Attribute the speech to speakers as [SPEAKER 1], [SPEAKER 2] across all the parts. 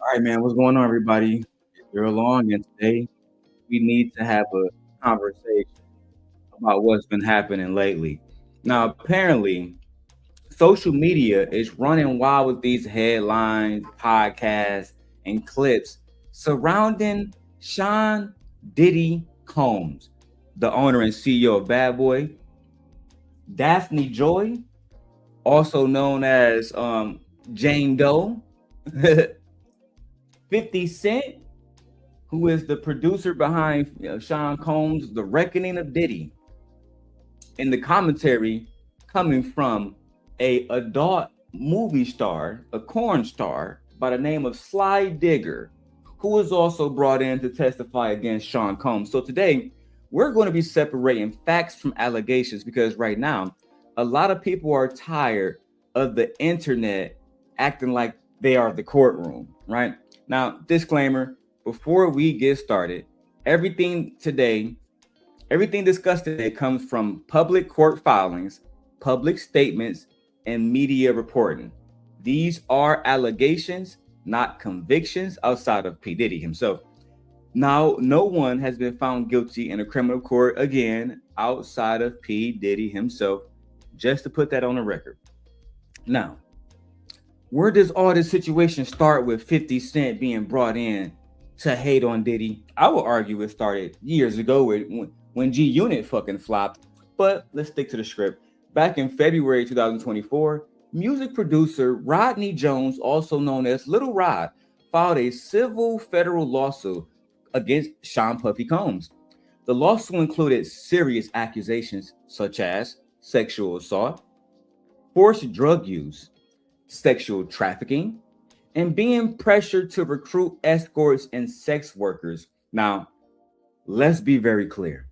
[SPEAKER 1] All right, man, what's going on, everybody? You're along, and today we need to have a conversation about what's been happening lately. Now, apparently, social media is running wild with these headlines, podcasts, and clips surrounding Sean Diddy Combs, the owner and CEO of Bad Boy, Daphne Joy, also known as Jane Doe, 50 Cent, who is the producer behind Sean Combs' The Reckoning of Diddy, in the commentary coming from a adult movie star, a corn star by the name of Sly Digger, who was also brought in to testify against Sean Combs. So today, we're going to be separating facts from allegations because right now, a lot of people are tired of the internet acting like they are the courtroom, right? Now, disclaimer, before we get started, everything today, everything discussed today comes from public court filings, public statements, and media reporting. These are allegations, not convictions outside of P. Diddy himself. Now, no one has been found guilty in a criminal court again outside of P. Diddy himself, just to put that on the record. Now, where does all this situation start with 50 Cent being brought in to hate on Diddy? I would argue it started years ago when G Unit fucking flopped. But let's stick to the script. Back in February 2024, music producer Rodney Jones, also known as Little Rod, filed a civil federal lawsuit against Sean Puffy Combs. The lawsuit included serious accusations such as sexual assault, forced drug use, sexual trafficking, and being pressured to recruit escorts and sex workers. Now, let's be very clear.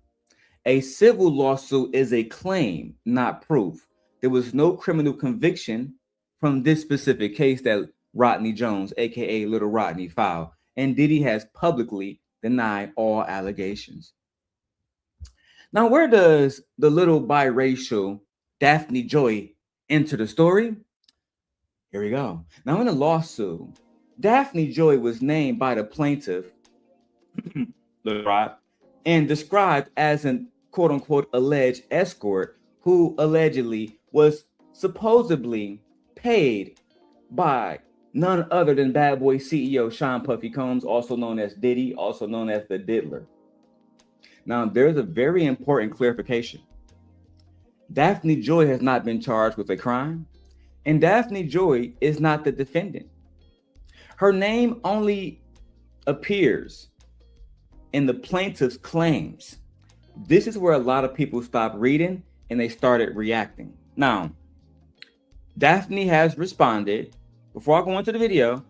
[SPEAKER 1] A civil lawsuit is a claim, not proof. There was no criminal conviction from this specific case that Rodney Jones, aka Little Rodney, filed, and Diddy has publicly denied all allegations. Now, where does the little biracial Daphne Joy enter the story? Here we go. Now, in the lawsuit, Daphne Joy was named by the plaintiff, Lil Rod, and described as an quote unquote alleged escort who allegedly was supposedly paid by none other than Bad Boy CEO Sean Puffy Combs, also known as Diddy, also known as the Diddler. Now, there's a very important clarification. Daphne Joy has not been charged with a crime, and Daphne Joy is not the defendant. Her name only appears in the plaintiff's claims. This is where a lot of people stopped reading and they started reacting. Now, Daphne has responded before I go into the video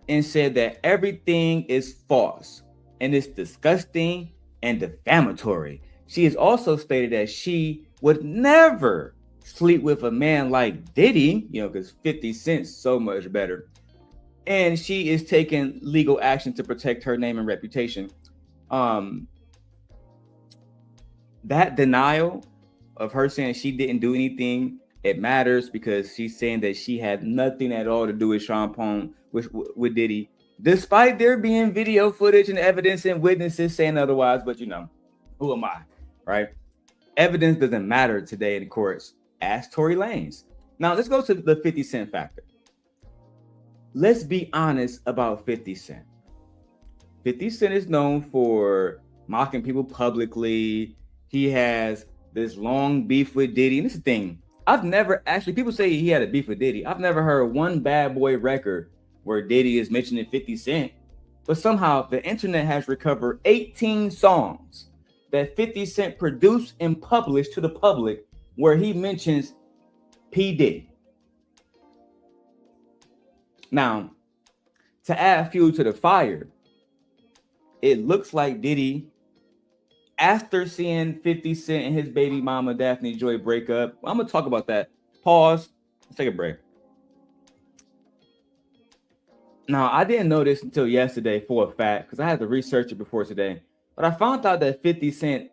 [SPEAKER 1] and said that everything is false and it's disgusting and defamatory. She has also stated that she would never sleep with a man like Diddy, because 50 Cent's so much better. And she is taking legal action to protect her name and reputation. That denial of her saying she didn't do anything, it matters because she's saying that she had nothing at all to do with Sean Pong, with Diddy, despite there being video footage and evidence and witnesses saying otherwise. But who am I, right? Evidence doesn't matter today in the courts. Ask Tory Lanez. Now let's go to the 50 Cent factor. Let's be honest about 50 Cent. 50 Cent is known for mocking people publicly. He has this long beef with Diddy. And this is the thing. I've never actually, people say he had a beef with Diddy. I've never heard one Bad Boy record where Diddy is mentioning 50 Cent. But somehow the internet has recovered 18 songs that 50 Cent produced and published to the public where he mentions P. Diddy. Now, to add fuel to the fire, it looks like Diddy, after seeing 50 Cent and his baby mama Daphne Joy break up, I'm going to talk about that. Pause. Let's take a break. Now, I didn't know this until yesterday for a fact because I had to research it before today. But I found out that 50 Cent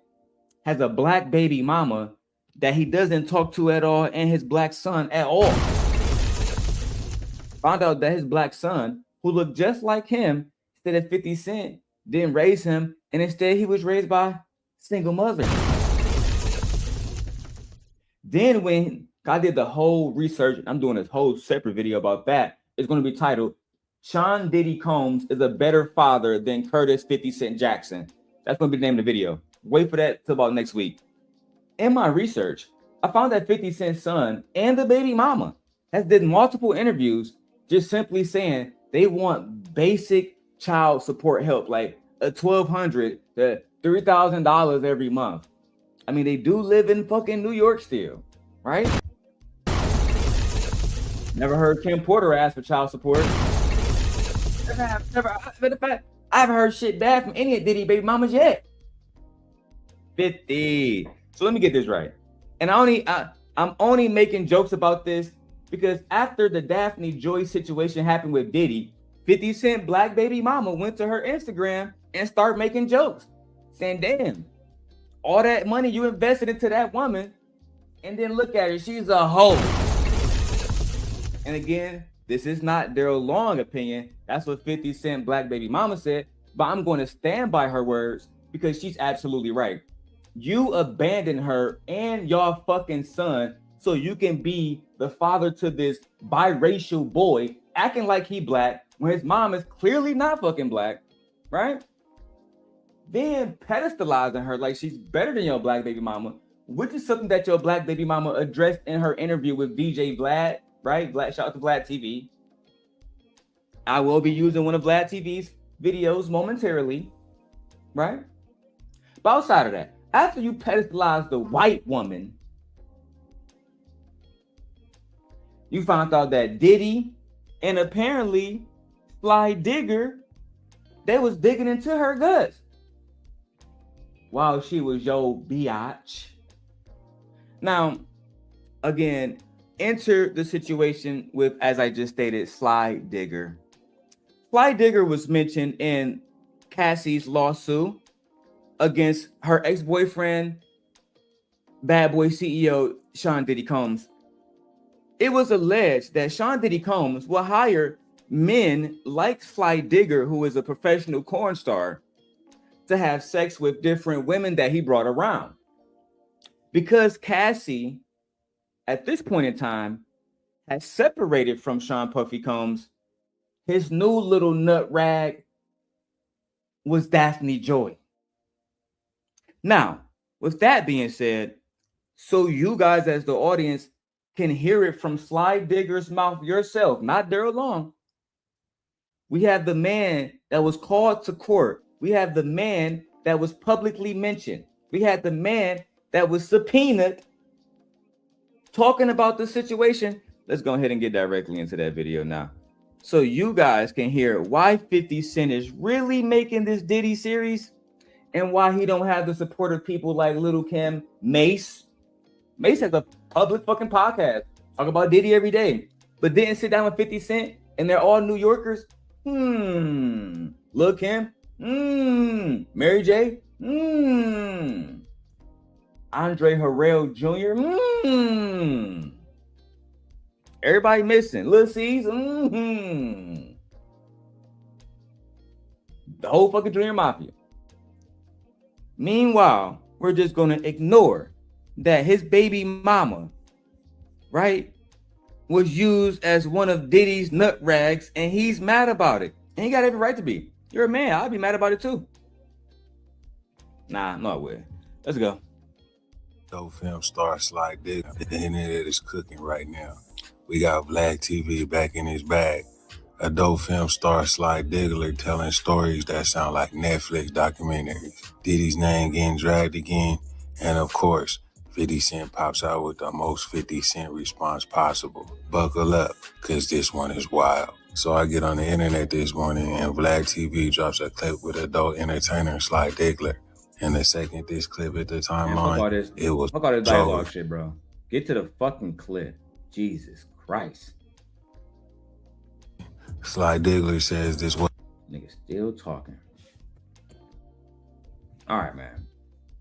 [SPEAKER 1] has a black baby mama that he doesn't talk to at all and his black son at all. Found out that his black son who looked just like him said that 50 Cent didn't raise him, and instead he was raised by single mother. Then when I did the whole research, I'm doing this whole separate video about that. It's going to be titled Sean Diddy Combs is a better father than Curtis 50 Cent Jackson. That's going to be the name of the video. Wait for that till about next week. In my research, I found that 50 Cent's son and the baby mama has did multiple interviews just simply saying they want basic child support help, like a $1,200 to $3,000 every month. I mean, they do live in fucking New York still, right? Never heard Kim Porter ask for child support. I haven't heard shit bad from any of Diddy baby mamas yet. 50. So let me get this right. And I'm only making jokes about this because after the Daphne Joy situation happened with Diddy, 50 Cent black baby mama went to her Instagram and started making jokes, saying, damn, all that money you invested into that woman, and then look at her, she's a hoe. And again, this is not Daryl Long opinion. That's what 50 Cent black baby mama said, but I'm going to stand by her words because she's absolutely right. You abandoned her and your fucking son so you can be the father to this biracial boy acting like he black when his mom is clearly not fucking black, right? Then pedestalizing her like she's better than your black baby mama, which is something that your black baby mama addressed in her interview with DJ Vlad, right? Shout out to Vlad TV. I will be using one of Vlad TV's videos momentarily, right? But outside of that, after you pedestalize the white woman, you found out that Diddy and apparently Sly Digger, they was digging into her guts while she was your biatch. Now, again, enter the situation with, as I just stated, Sly Digger. Sly Digger was mentioned in Cassie's lawsuit against her ex-boyfriend, Bad Boy CEO Sean Diddy Combs. It was alleged that Sean Diddy Combs will hire men like Sly Digger, who is a professional porn star, to have sex with different women that he brought around. Because Cassie, at this point in time, has separated from Sean Puffy Combs, his new little nut rag was Daphne Joy. Now, with that being said, so you guys as the audience can hear it from Sly Digger's mouth yourself, not Daryl Long. We have the man that was called to court. We have the man that was publicly mentioned. We had the man that was subpoenaed talking about the situation. Let's go ahead and get directly into that video now, so you guys can hear why 50 Cent is really making this Diddy series and why he don't have the support of people like Little Kim, Mace. Mace has a public fucking podcast, talk about Diddy every day, but didn't sit down with 50 Cent, and they're all New Yorkers. Lil' Kim, Mary J, Andre Harrell Jr., everybody missing. Lil' C's, the whole fucking Junior Mafia. Meanwhile, we're just gonna ignore that his baby mama, right, was used as one of Diddy's nut rags, and he's mad about it. And he got every right to be. You're a man. I'd be mad about it too. Nah, no, I would. Let's go.
[SPEAKER 2] Dope film star Sly Digger. The internet is cooking right now. We got Vlad TV back in his bag. A dope film star Sly Digger telling stories that sound like Netflix documentaries. Diddy's name getting dragged again. And of course, 50 Cent pops out with the most 50 Cent response possible. Buckle up, cause this one is wild. So I get on the internet this morning and Vlad TV drops a clip with adult entertainer Sly Digger. And the second this clip hit the timeline, it was
[SPEAKER 1] fuck all this dialogue shit, bro. Get to the fucking clip. Jesus Christ.
[SPEAKER 2] Sly Digger says this was...
[SPEAKER 1] Nigga still talking. All right, man.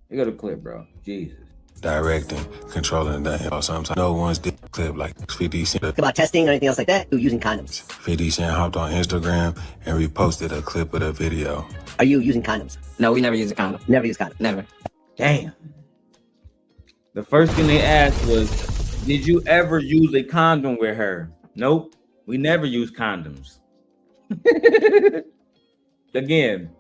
[SPEAKER 1] You got a clip, bro. Jesus.
[SPEAKER 2] directing, controlling the hell. Sometimes no one's did a clip like 50 Cent.
[SPEAKER 3] About testing or anything else like that, you're using condoms.
[SPEAKER 2] 50 Cent hopped on Instagram and reposted a clip of the video.
[SPEAKER 3] Are you using condoms?
[SPEAKER 4] No, we never use a condom.
[SPEAKER 3] Never use condoms.
[SPEAKER 4] Never.
[SPEAKER 1] Damn. The first thing they asked was, did you ever use a condom with her? Nope. We never use condoms. Again,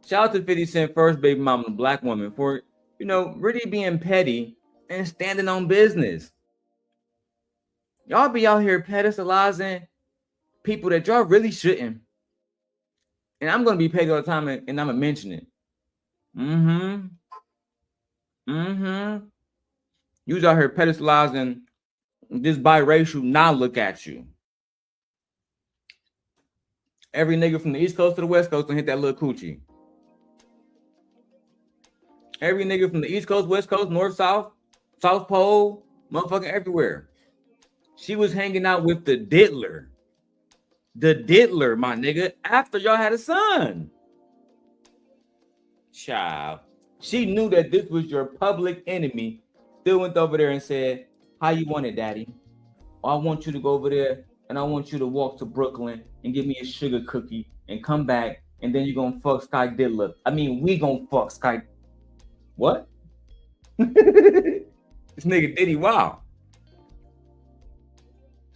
[SPEAKER 1] shout out to 50 Cent first baby mama, black woman, for, you know, really being petty and standing on business. Y'all be out here pedestalizing people that y'all really shouldn't. And I'm going to be petty all the time, and I'm going to mention it. You was out here pedestalizing this biracial, now look at you. Every nigga from the East Coast to the West Coast and hit that little coochie. Every nigga from the East Coast, West Coast, North, South, South Pole, motherfucking everywhere. She was hanging out with the diddler. The diddler, my nigga, after y'all had a son. Child. She knew that this was your public enemy. Still went over there and said, how you want it, daddy? I want you to go over there and I want you to walk to Brooklyn and give me a sugar cookie and come back and then you're gonna fuck Sky Diddler. I mean, we gonna fuck Sky. What? This nigga Diddy, wow.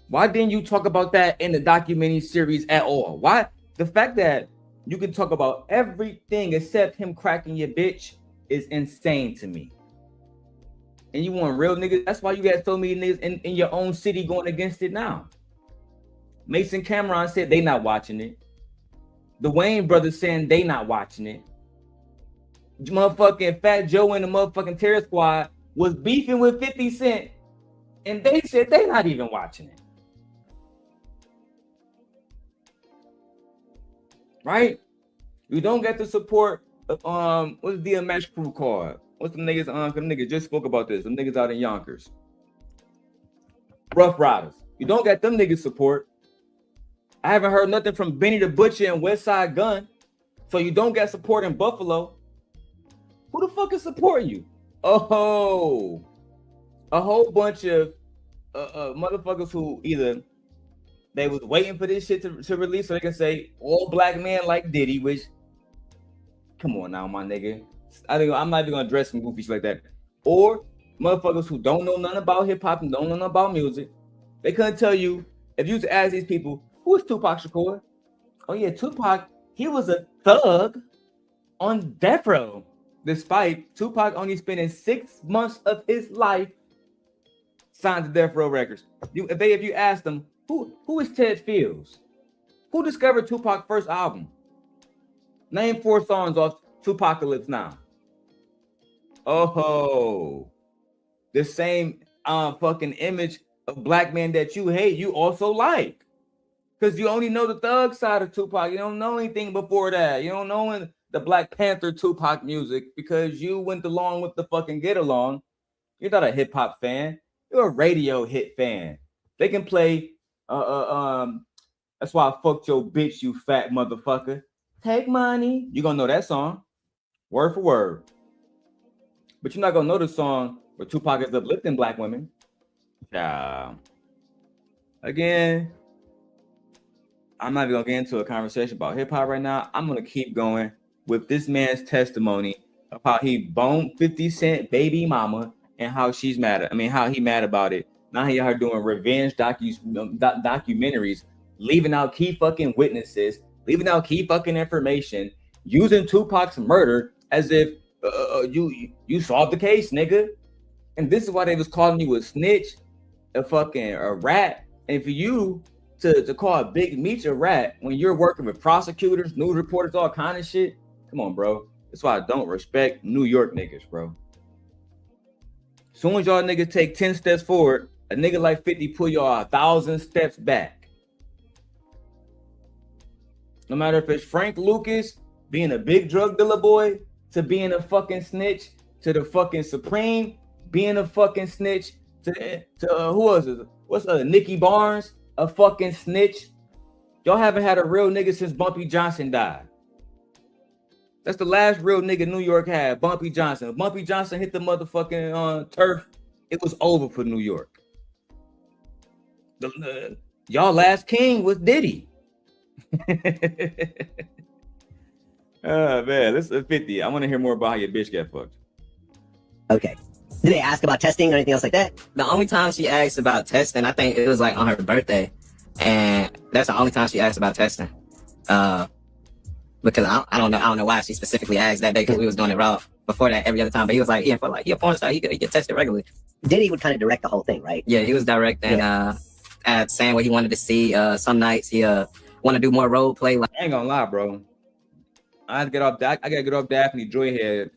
[SPEAKER 1] Why didn't you talk about that in the documentary series at all? Why? The fact that you can talk about everything except him cracking your bitch is insane to me. And you want real niggas? That's why you got so many niggas in your own city going against it now. Mason Cameron said they not watching it. The Wayne brothers saying they not watching it. Motherfucking Fat Joe and the motherfucking Terror Squad was beefing with 50 Cent, and they said they not even watching it. Right? You don't get the support of what's the DMX crew called? What's the niggas them niggas just spoke about this? Them niggas out in Yonkers. Rough Riders. You don't get them niggas support. I haven't heard nothing from Benny the Butcher and West Side Gun. So you don't get support in Buffalo. Who the fuck is supporting you? Oh, a whole bunch of motherfuckers who either they was waiting for this shit to release so they can say all black men like Diddy, which, come on now, my nigga. I think I'm not even gonna address some goofy shit like that. Or motherfuckers who don't know nothing about hip hop and don't know nothing about music. They couldn't tell you, if you was to ask these people, who is Tupac Shakur? Oh yeah, Tupac, he was a thug on death row. Despite Tupac only spending 6 months of his life signed to Death Row Records. If you ask them, who is Ted Fields? Who discovered Tupac's first album? Name 4 songs off Tupacalypse Now. Oh, the same fucking image of black men that you hate, you also like. Because you only know the thug side of Tupac. You don't know anything before that. You don't know the Black Panther Tupac music because you went along with the fucking get along. You're not a hip hop fan. You're a radio hit fan. They can play that's why I fucked your bitch, you fat motherfucker. Take money. You're gonna know that song. Word for word. But you're not gonna know the song where Tupac is uplifting black women. Again, I'm not even gonna get into a conversation about hip hop right now. I'm gonna keep going with this man's testimony of how he boned 50 Cent baby mama and how she's mad. How he mad about it. Now he out here doing revenge documentaries, leaving out key fucking witnesses, leaving out key fucking information, using Tupac's murder as if you solved the case, nigga. And this is why they was calling you a snitch, a rat. And for you to call a Big Meech a rat when you're working with prosecutors, news reporters, all kind of shit. Come on, bro. That's why I don't respect New York niggas, bro. As soon as y'all niggas take 10 steps forward, a nigga like 50 pull y'all 1,000 steps back. No matter if it's Frank Lucas being a big drug dealer boy, to being a fucking snitch, to the fucking Supreme being a fucking snitch, to who was it? What's Nicky Barnes, a fucking snitch. Y'all haven't had a real nigga since Bumpy Johnson died. That's the last real nigga New York had, Bumpy Johnson. If Bumpy Johnson hit the motherfucking turf, it was over for New York. Y'all last king was Diddy. Oh man, let's 50. I want to hear more about how your bitch got fucked.
[SPEAKER 3] Okay. Did they ask about testing or anything else like that?
[SPEAKER 4] The only time she asked about testing, I think it was like on her birthday, and that's the only time she asked about testing. Because I don't know why she specifically asked that day, because we was doing it raw. Before that, every other time, but he was like, yeah, for like he a porn star, he get tested regularly.
[SPEAKER 3] Diddy would kind of direct the whole thing, right?
[SPEAKER 4] Yeah, he was directing, saying what he wanted to see. Some nights he want to do more role play. Like,
[SPEAKER 1] I ain't gonna lie, bro. I gotta get off Daphne Joyhead.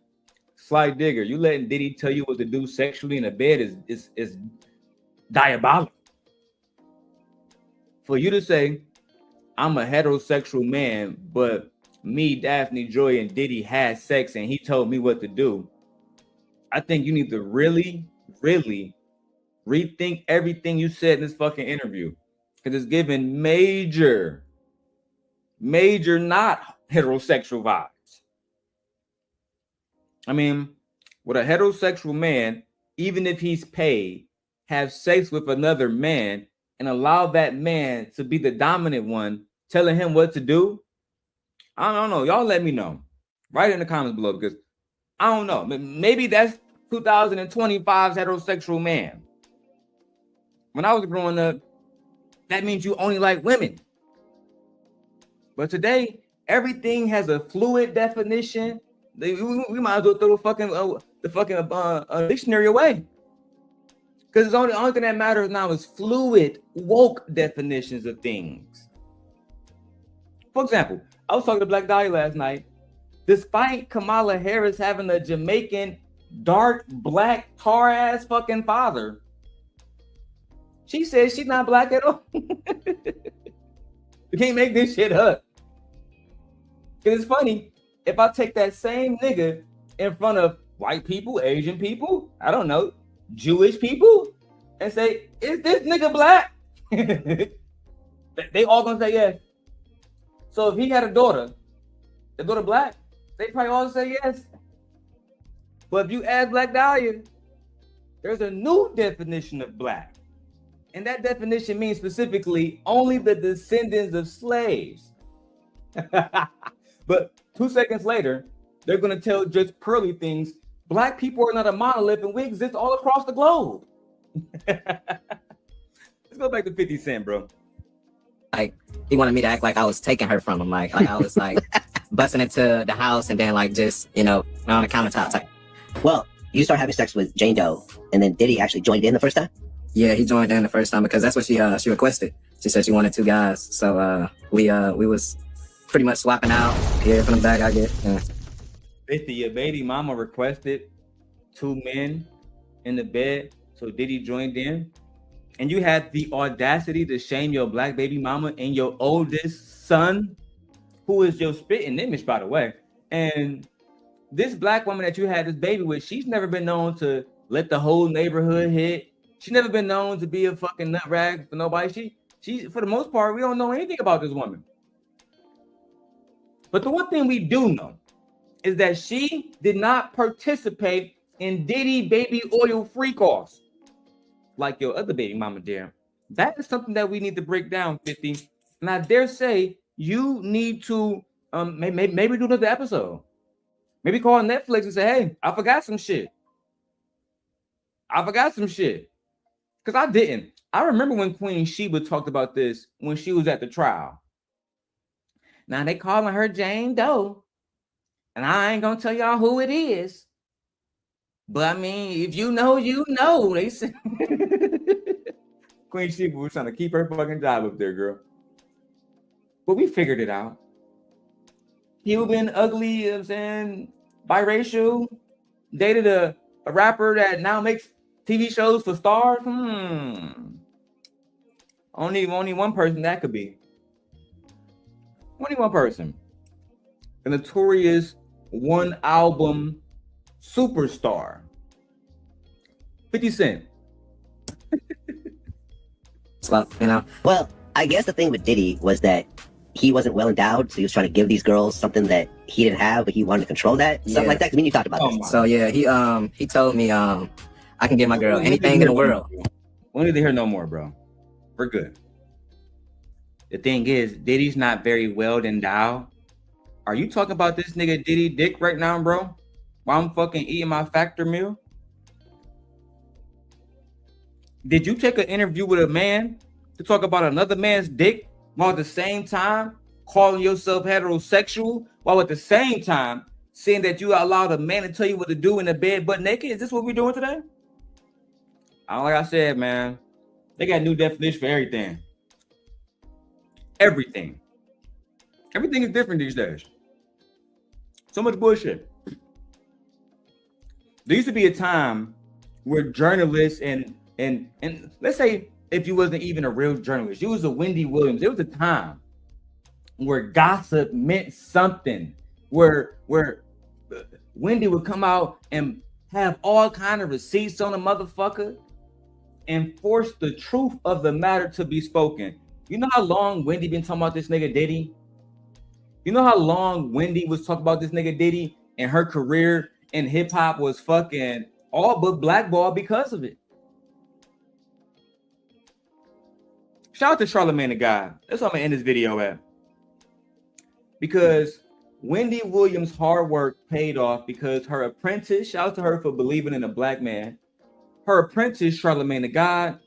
[SPEAKER 1] Sly Digger, you letting Diddy tell you what to do sexually in the bed is diabolical. For you to say, I'm a heterosexual man, but me, Daphne Joy, and Diddy had sex and he told me what to do. I think you need to really, really rethink everything you said in this fucking interview. Because it's giving major not heterosexual vibes. I mean, with a heterosexual man, even if he's paid, have sex with another man and allow that man to be the dominant one, telling him what to do. I don't know. Y'all let me know. Write in the comments below, because I don't know. Maybe that's 2025's heterosexual man. When I was growing up, that means you only like women. But today, everything has a fluid definition. We might as well throw the fucking dictionary away. Because the only thing that matters now is fluid, woke definitions of things. For example, I was talking to Black Dahlia last night. Despite Kamala Harris having a Jamaican, dark, black, tar-ass fucking father, she says she's not black at all. You can't make this shit up. Because it's funny, if I take that same nigga in front of white people, Asian people, I don't know, Jewish people, and say, is this nigga black? They all gonna say yes. So if he had a daughter, the daughter black, they probably all say yes. But if you ask Black Dahlia, there's a new definition of black. And that definition means specifically only the descendants of slaves. But 2 seconds later, they're going to tell Judge Pearly things. Black people are not a monolith and we exist all across the globe. Let's go back to 50 Cent, bro.
[SPEAKER 4] like he wanted me to act like I was taking her from him, like I was like busting into the house and then like just on the countertop type.
[SPEAKER 3] Well, you start having sex with Jane Doe, and then Diddy actually joined in the first time?
[SPEAKER 4] Yeah, he joined in the first time because that's what she requested. She said she wanted 2 guys, so we was pretty much swapping out. Yeah, from the back I get. Yeah.
[SPEAKER 1] 50, your baby mama requested 2 men in the bed, so Diddy joined in. And you had the audacity to shame your black baby mama and your oldest son, who is your spitting image, by the way. And this black woman that you had this baby with, she's never been known to let the whole neighborhood hit. She's never been known to be a fucking nut rag for nobody. She, for the most part, we don't know anything about this woman. But the one thing we do know is that she did not participate in Diddy baby oil freak-offs like your other baby mama did. That is something that we need to break down, 50. And I dare say you need to maybe do another episode. Maybe call Netflix and say, hey, I forgot some shit. Because I didn't. I remember when Queen Sheba talked about this when she was at the trial. Now they calling her Jane Doe. And I ain't gonna tell y'all who it is. But I mean, if you know, you know. They said Queen Sheba was trying to keep her fucking job up there, girl. But we figured it out. Cuban, ugly, you know what I'm saying, biracial, dated a rapper that now makes TV shows for stars. Only one person that could be. Only one person. A notorious one album superstar. 50 Cent.
[SPEAKER 4] So,
[SPEAKER 3] Well, I guess the thing with Diddy was that he wasn't well endowed, so he was trying to give these girls something that he didn't have, but he wanted to control that, something
[SPEAKER 4] Yeah.
[SPEAKER 3] like that. 'Cause me and you talked about
[SPEAKER 1] Oh
[SPEAKER 3] this.
[SPEAKER 1] my
[SPEAKER 4] So yeah, he told me I can give my girl anything in the world.
[SPEAKER 1] We don't need to hear no more, bro. We're good. The thing is, Diddy's not very well endowed. Are you talking about this nigga Diddy dick right now, bro? While I'm fucking eating my factor meal? Did you take an interview with a man to talk about another man's dick while at the same time calling yourself heterosexual, while at the same time saying that you allowed a man to tell you what to do in the bed butt naked? Is this what we're doing today? Like I said, man, they got new definition for everything. Everything is different these days. So much bullshit. There used to be a time where journalists and let's say if you wasn't even a real journalist, you was a Wendy Williams. There was a time where gossip meant something, where Wendy would come out and have all kind of receipts on a motherfucker and force the truth of the matter to be spoken. You know how long Wendy been talking about this nigga Diddy? You know how long Wendy was talking about this nigga Diddy, and her career in hip hop was fucking all but blackballed because of it. Shout out to Charlamagne the God. That's what I'm gonna end this video at. Because Wendy Williams' hard work paid off because her apprentice, shout out to her for believing in a black man. Her apprentice, Charlamagne the God,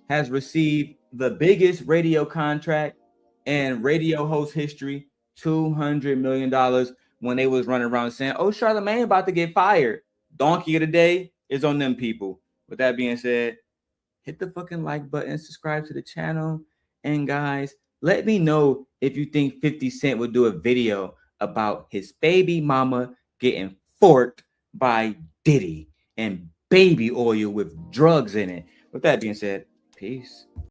[SPEAKER 1] has received the biggest radio contract in radio host history, $200 million, when they was running around saying, oh, Charlamagne about to get fired. Donkey of the day is on them people. With that being said, hit the fucking like button, subscribe to the channel, and guys, let me know if you think 50 Cent would do a video about his baby mama getting forked by Diddy and baby oil with drugs in it. With that being said, peace.